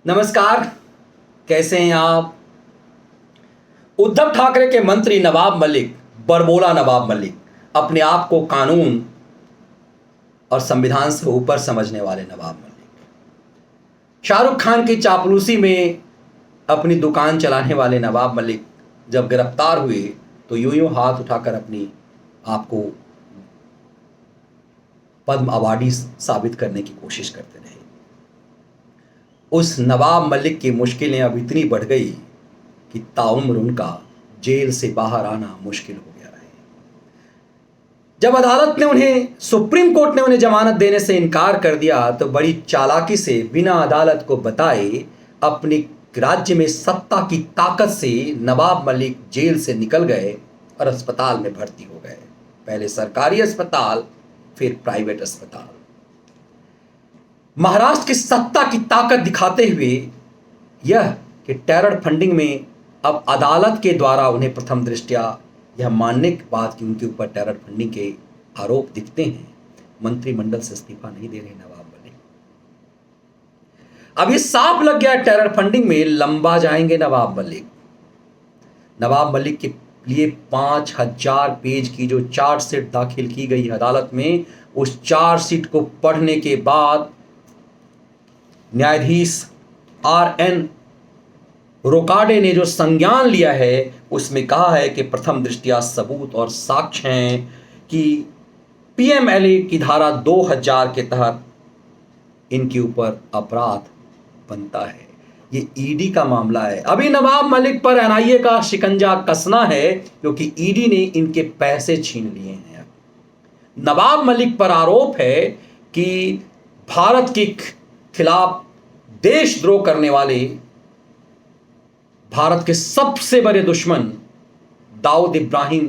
नमस्कार। कैसे हैं आप? उद्धव ठाकरे के मंत्री नवाब मलिक, बड़बोला नवाब मलिक, अपने आप को कानून और संविधान से ऊपर समझने वाले नवाब मलिक, शाहरुख खान की चापलूसी में अपनी दुकान चलाने वाले नवाब मलिक जब गिरफ्तार हुए तो यूं यूं हाथ उठाकर अपनी आप को पद्म अवार्डी साबित करने की कोशिश करते रहे। उस नवाब मलिक की मुश्किलें अब इतनी बढ़ गई कि ताउम्र उनका जेल से बाहर आना मुश्किल हो गया है। जब अदालत ने सुप्रीम कोर्ट ने उन्हें जमानत देने से इनकार कर दिया तो बड़ी चालाकी से बिना अदालत को बताए अपनी राज्य में सत्ता की ताकत से नवाब मलिक जेल से निकल गए और अस्पताल में भर्ती हो गए। पहले सरकारी अस्पताल, फिर प्राइवेट अस्पताल। महाराष्ट्र की सत्ता की ताकत दिखाते हुए यह कि टेरर फंडिंग में अब अदालत के द्वारा उन्हें प्रथम दृष्टया यह मानने के बाद कि उनके ऊपर टेरर फंडिंग के आरोप दिखते हैं, मंत्रिमंडल से इस्तीफा नहीं दे रहे नवाब मलिक। अब ये साफ लग गया टेरर फंडिंग में लंबा जाएंगे नवाब मलिक। नवाब मलिक के लिए 5000 पेज की जो चार्जशीट दाखिल की गई अदालत में, उस चार्जशीट को पढ़ने के बाद न्यायाधीश RN रोकाडे ने जो संज्ञान लिया है उसमें कहा है कि प्रथम दृष्टया सबूत और साक्ष्य हैं कि PMLA की धारा 2000 के तहत इनके ऊपर अपराध बनता है। ये ईडी का मामला है। अभी नवाब मलिक पर NIA का शिकंजा कसना है क्योंकि ईडी ने इनके पैसे छीन लिए हैं। नवाब मलिक पर आरोप है कि भारत के खिलाफ देशद्रोह करने वाले भारत के सबसे बड़े दुश्मन दाऊद इब्राहिम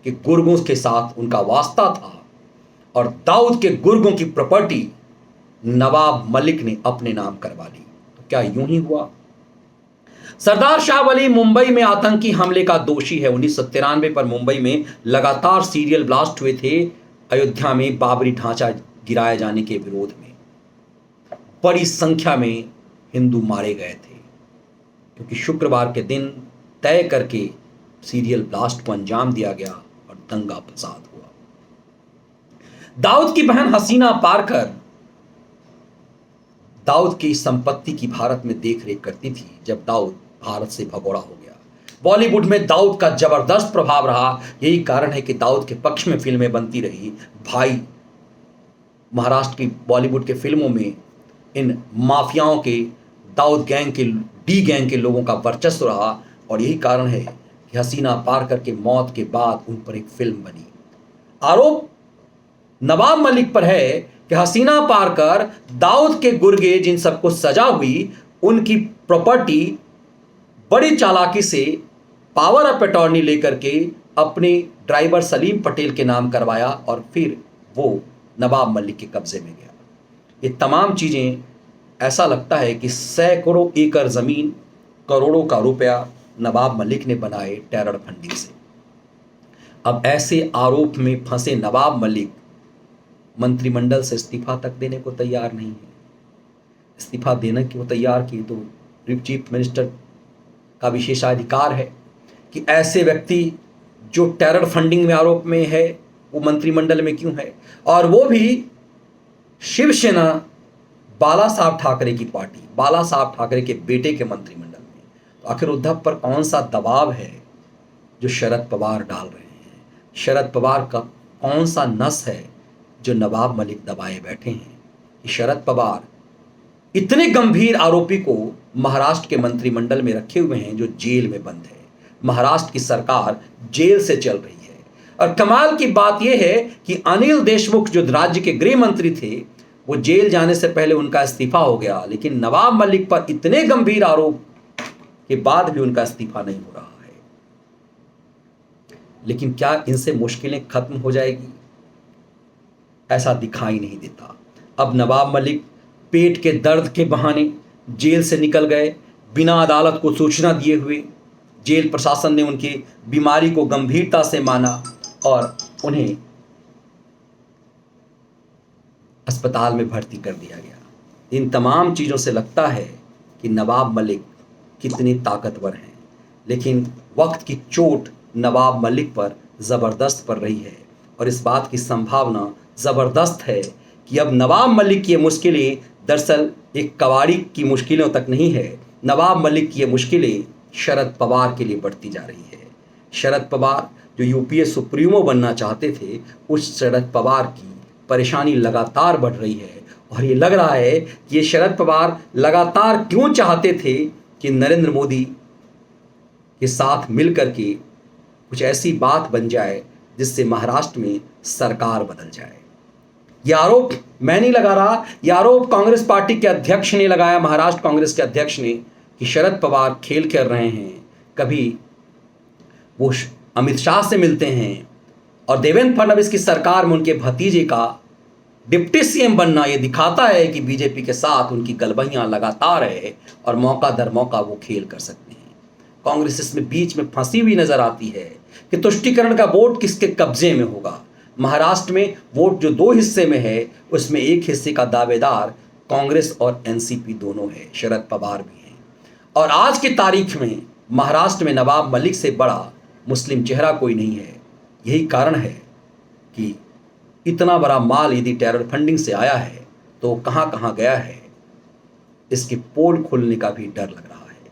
के गुर्गों के साथ उनका वास्ता था और दाऊद के गुर्गों की प्रॉपर्टी नवाब मलिक ने अपने नाम करवा ली। तो क्या यूं ही हुआ? सरदार शाह वली मुंबई में आतंकी हमले का दोषी है। 1993 पर मुंबई में लगातार सीरियल ब्लास्ट हुए थे। अयोध्या में बाबरी ढांचा गिराए जाने के विरोध में बड़ी संख्या में हिंदू मारे गए थे क्योंकि शुक्रवार के दिन तय करके सीरियल ब्लास्ट को अंजाम दिया गया और दंगा फसाद हुआ। दाऊद की बहन हसीना पारकर दाऊद की संपत्ति की भारत में देखरेख करती थी जब दाऊद भारत से भगोड़ा हो गया। बॉलीवुड में दाऊद का जबरदस्त प्रभाव रहा। यही कारण है कि दाऊद के पक्ष में फिल्में बनती रही। भाई, महाराष्ट्र की बॉलीवुड के फिल्मों में इन माफियाओं के, दाऊद गैंग के, डी गैंग के लोगों का वर्चस्व रहा और यही कारण है कि हसीना पारकर के मौत के बाद उन पर एक फिल्म बनी। आरोप नवाब मलिक पर है कि हसीना पारकर, दाऊद के गुर्गे जिन सबको सजा हुई, उनकी प्रॉपर्टी बड़ी चालाकी से पावर ऑफ अटॉर्नी लेकर के अपने ड्राइवर सलीम पटेल के नाम करवाया और फिर वो नवाब मलिक के कब्जे में गया। ये तमाम चीज़ें ऐसा लगता है कि सैकड़ों एकड़ ज़मीन, करोड़ों का रुपया नवाब मलिक ने बनाए टेरर फंडिंग से। अब ऐसे आरोप में फंसे नवाब मलिक मंत्रिमंडल से इस्तीफा तक देने को तैयार नहीं है। इस्तीफा देने को तैयार किए तो चीफ मिनिस्टर का विशेषाधिकार है कि ऐसे व्यक्ति जो टेरर फंडिंग में आरोप में है वो मंत्रिमंडल में क्यों है, और वो भी शिवसेना बाला साहब ठाकरे की पार्टी, बाला साहब ठाकरे के बेटे के मंत्रिमंडल में। तो आखिर उद्धव पर कौन सा दबाव है जो शरद पवार डाल रहे हैं? शरद पवार का कौन सा नस है जो नवाब मलिक दबाए बैठे हैं कि शरद पवार इतने गंभीर आरोपी को महाराष्ट्र के मंत्रिमंडल में रखे हुए हैं जो जेल में बंद है। महाराष्ट्र की सरकार जेल से चल रही है और कमाल की बात यह है कि अनिल देशमुख जो राज्य के गृह मंत्री थे, वो जेल जाने से पहले उनका इस्तीफा हो गया, लेकिन नवाब मलिक पर इतने गंभीर आरोप के बाद भी उनका इस्तीफा नहीं हो रहा है। लेकिन क्या इनसे मुश्किलें खत्म हो जाएगी? ऐसा दिखाई नहीं देता। अब नवाब मलिक पेट के दर्द के बहाने जेल से निकल गए बिना अदालत को सूचना दिए हुए। जेल प्रशासन ने उनकी बीमारी को गंभीरता से माना और उन्हें अस्पताल में भर्ती कर दिया गया। इन तमाम चीज़ों से लगता है कि नवाब मलिक कितने ताकतवर हैं, लेकिन वक्त की चोट नवाब मलिक पर ज़बरदस्त पड़ रही है और इस बात की संभावना ज़बरदस्त है कि अब नवाब मलिक की ये मुश्किलें दरअसल एक कवाड़ी की मुश्किलों तक नहीं है। नवाब मलिक की ये मुश्किलें शरद पवार के लिए बढ़ती जा रही है। शरद पवार जो यूपीए सुप्रीमो बनना चाहते थे, उस शरद पवार की परेशानी लगातार बढ़ रही है और ये लग रहा है कि ये शरद पवार लगातार क्यों चाहते थे कि नरेंद्र मोदी के साथ मिलकर के कुछ ऐसी बात बन जाए जिससे महाराष्ट्र में सरकार बदल जाए। यह आरोप मैं नहीं लगा रहा, यह आरोप कांग्रेस पार्टी के अध्यक्ष ने लगाया, महाराष्ट्र कांग्रेस के अध्यक्ष ने, कि शरद पवार खेल कर रहे हैं। कभी वो अमित शाह से मिलते हैं और देवेंद्र फडणवीस की सरकार में उनके भतीजे का डिप्टी सीएम बनना ये दिखाता है कि बीजेपी के साथ उनकी गलबहियां लगातार है और मौका दर मौका वो खेल कर सकते हैं। कांग्रेस इसमें बीच में फंसी हुई नजर आती है कि तुष्टीकरण का वोट किसके कब्जे में होगा। महाराष्ट्र में वोट जो 2 हिस्से में है, उसमें एक हिस्से का दावेदार कांग्रेस और एनसीपी दोनों है, शरद पवार भी हैं। और आज की तारीख में महाराष्ट्र में नवाब मलिक से बड़ा मुस्लिम चेहरा कोई नहीं है। यही कारण है कि इतना बड़ा माल यदि टेरर फंडिंग से आया है तो कहां कहां गया है, इसकी पोल खुलने का भी डर लग रहा है।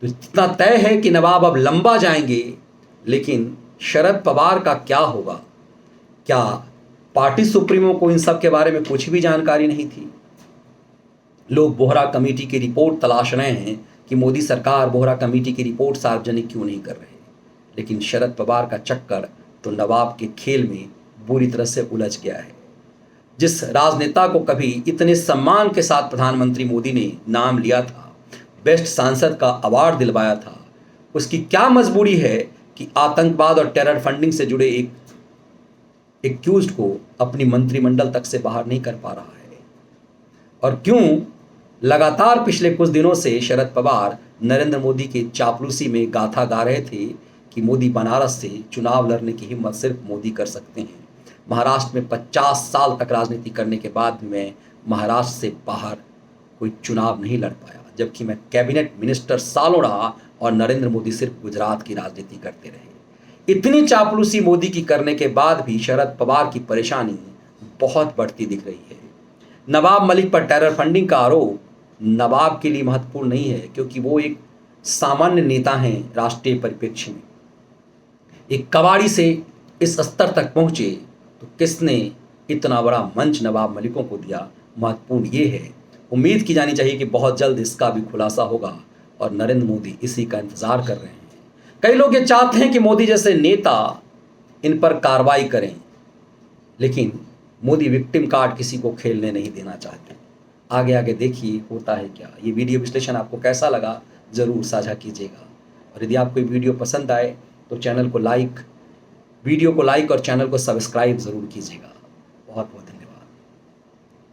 तो इतना तय है कि नवाब अब लंबा जाएंगे, लेकिन शरद पवार का क्या होगा? क्या पार्टी सुप्रीमो को इन सब के बारे में कुछ भी जानकारी नहीं थी? लोग बोहरा कमेटी की रिपोर्ट तलाश रहे हैं कि मोदी सरकार बोहरा कमेटी की रिपोर्ट सार्वजनिक क्यों नहीं कर रहे, लेकिन शरद पवार का चक्कर तो नवाब के खेल में बुरी तरह से उलझ गया है। जिस राजनेता को कभी इतने सम्मान के साथ प्रधानमंत्री मोदी ने नाम लिया था, बेस्ट सांसद का अवार्ड दिलवाया था, उसकी क्या मजबूरी है कि आतंकवाद और टेरर फंडिंग से जुड़े एक एक्यूज्ड को अपनी मंत्रिमंडल तक से बाहर नहीं कर पा रहा है? और क्यों लगातार पिछले कुछ दिनों से शरद पवार नरेंद्र मोदी के चापलूसी में गाथा गा रहे थे कि मोदी बनारस से चुनाव लड़ने की हिम्मत सिर्फ मोदी कर सकते हैं। महाराष्ट्र में 50 साल तक राजनीति करने के बाद मैं महाराष्ट्र से बाहर कोई चुनाव नहीं लड़ पाया, जबकि मैं कैबिनेट मिनिस्टर सालों रहा और नरेंद्र मोदी सिर्फ गुजरात की राजनीति करते रहे। इतनी चापलूसी मोदी की करने के बाद भी शरद पवार की परेशानी बहुत बढ़ती दिख रही है। नवाब मलिक पर टेरर फंडिंग का आरोप नवाब के लिए महत्वपूर्ण नहीं है, क्योंकि वो एक सामान्य नेता हैं राष्ट्रीय परिप्रेक्ष्य में। एक कबाड़ी से इस स्तर तक पहुंचे तो किसने इतना बड़ा मंच नवाब मलिकों को दिया? महत्वपूर्ण ये है, उम्मीद की जानी चाहिए कि बहुत जल्द इसका भी खुलासा होगा और नरेंद्र मोदी इसी का इंतजार कर रहे हैं। कई लोग ये चाहते हैं कि मोदी जैसे नेता इन पर कार्रवाई करें, लेकिन मोदी विक्टिम कार्ड किसी को खेलने नहीं देना चाहते। आगे आगे देखिए होता है क्या। ये वीडियो विश्लेषण आपको कैसा लगा ज़रूर साझा कीजिएगा, और यदि आपको ये वीडियो पसंद आए तो वीडियो को लाइक और चैनल को सब्सक्राइब ज़रूर कीजिएगा। बहुत बहुत